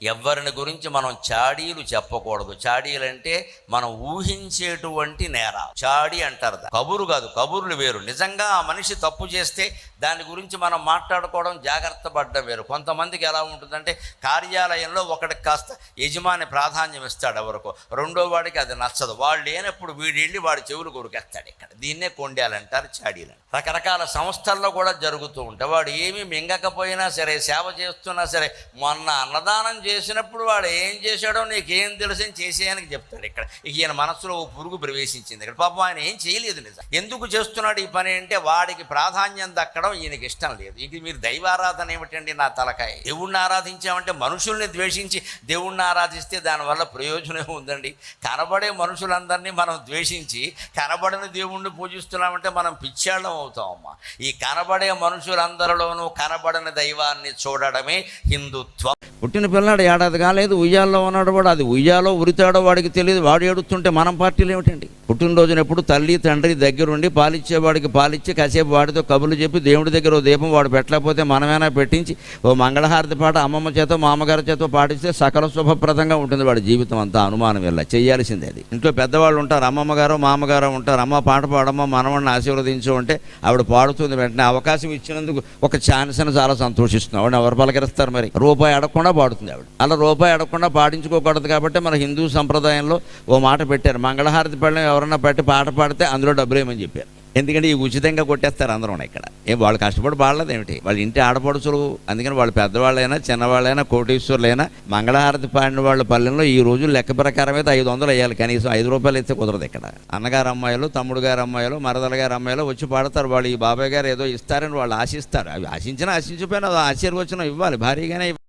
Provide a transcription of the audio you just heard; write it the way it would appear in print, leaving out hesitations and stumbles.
ఎవరిని గురించి మనం చాడీలు చెప్పకూడదు. చాడీలు అంటే మనం ఊహించేటువంటి నేరాలు చాడీ అంటారు. కబురు కాదు, కబుర్లు వేరు. నిజంగా ఆ మనిషి తప్పు చేస్తే దాని గురించి మనం మాట్లాడుకోవడం, జాగ్రత్త పడడం వేరు. కొంతమందికి ఎలా ఉంటుందంటే కార్యాలయంలో ఒకటికి కాస్త యజమాని ప్రాధాన్యం ఇస్తాడు ఎవరికో, రెండో వాడికి అది నచ్చదు. వాళ్ళు లేనప్పుడు వీడు వెళ్ళి వాడి చెవులు కొరికేస్తాడు. ఇక్కడ దీన్నే కొండాలంటారు, చాడీలు. రకరకాల సంస్థల్లో కూడా జరుగుతూ ఉంటాయి. వాడు ఏమీ మింగకపోయినా సరే, సేవ చేస్తున్నా సరే, మొన్న అన్నదానం చేసినప్పుడు వాడు ఏం చేశాడో నీకేం తెలుసు అని చేసేయడానికి చెప్తాడు. ఇక్కడ ఈయన మనసులో ఓ పురుగు ప్రవేశించింది. ఇక్కడ పాపం ఆయన ఏం చేయలేదు. నిజం ఎందుకు చేస్తున్నాడు ఈ పని అంటే వాడికి ప్రాధాన్యం దక్కడం ఈయనకి ఇష్టం లేదు. ఇది మీరు దైవారాధన ఏమిటండి నా తలకాయ? దేవుణ్ణి ఆరాధించామంటే మనుషుల్ని ద్వేషించి దేవుణ్ణి ఆరాధిస్తే దానివల్ల ప్రయోజనం ఉందండి. కనబడే మనుషులందరినీ మనం ద్వేషించి కనబడని దేవుణ్ణి పూజిస్తున్నామంటే మనం పిచ్చాళ్ళం అవుతామమ్మా. ఈ కనబడే మనుషులందరిలోనూ కనబడని దైవాన్ని చూడడమే హిందుత్వం. పుట్టిన పిల్లాడు ఏడాది కాలేదు, ఉయ్యాల్లో ఉన్నాడు. వాడు అది ఉయ్యాలో ఉరితాడో వాడికి తెలియదు. వాడు ఏడుస్తుంటే మనం పార్టీలు ఏమిటండి? పుట్టినరోజున ఎప్పుడు తల్లి తండ్రి దగ్గరుండి పాలిచ్చేవాడికి పాలిచ్చి కాసేపు వాడితో కబుర్లు చెప్పి దేవుడి దగ్గర ఓ దీపం వాడు పెట్టలేకపోతే మనమైనా పెట్టించి ఓ మంగళహారతి పాట అమ్మమ్మ చేతో మామగారి చేతో పాటిస్తే సకల శుభప్రదంగా ఉంటుంది వాడి జీవితం అంతా. అనుమానం వెళ్ళ చేయాల్సిందే అది. ఇంట్లో పెద్దవాళ్ళు ఉంటారు, అమ్మమ్మ గారు మామగారు ఉంటారు. అమ్మ పాట పాడమ్మ మనవడిని ఆశీర్వదించు అంటే ఆవిడ పాడుతుంది. వెంటనే అవకాశం ఇచ్చినందుకు ఒక ఛాన్స్ అని చాలా సంతోషిస్తుంది. ఆవిడ ఎవరు పలకరిస్తారు మరి? రూపాయి అడగకుండా పాడుతుంది ఆవిడ. అలా రూపాయి అడగకుండా పాడించుకోకూడదు కాబట్టి మన హిందూ సంప్రదాయంలో ఓ మాట పెట్టారు, మంగళహారతి పళ్ళం ఎవరన్నా పెట్టి పాట పాడితే అందులో డబ్బులు ఏమని చెప్పారు. ఎందుకంటే ఈ ఉచితంగా కొట్టేస్తారు అందరూ ఇక్కడ. వాళ్ళు కష్టపడి పాడలేదు ఏమిటి? వాళ్ళ ఇంటి ఆడపడుచులు. అందుకని వాళ్ళు పెద్దవాళ్ళైనా చిన్నవాళ్ళైనా కోటీశ్వరులైనా మంగళహారతి పాడిన వాళ్ళ పల్లెల్లో ఈ రోజు లెక్క ప్రకారం అయితే 500 వేయాలి. కనీసం 5 రూపాయలు ఇస్తే కుదరదు ఇక్కడ. అన్నగారు అమ్మాయిలు, తమ్ముడు గారు అమ్మాయిలు, మరదల గారు అమ్మాయిలు వచ్చి పాడతారు. వాళ్ళు ఈ బాబాయ్ గారు ఏదో ఇస్తారని వాళ్ళు ఆశిస్తారు. అవి ఆశించినా ఆశించిపోయినా ఆశీర్వచనం ఇవ్వాలి, భారీగానే.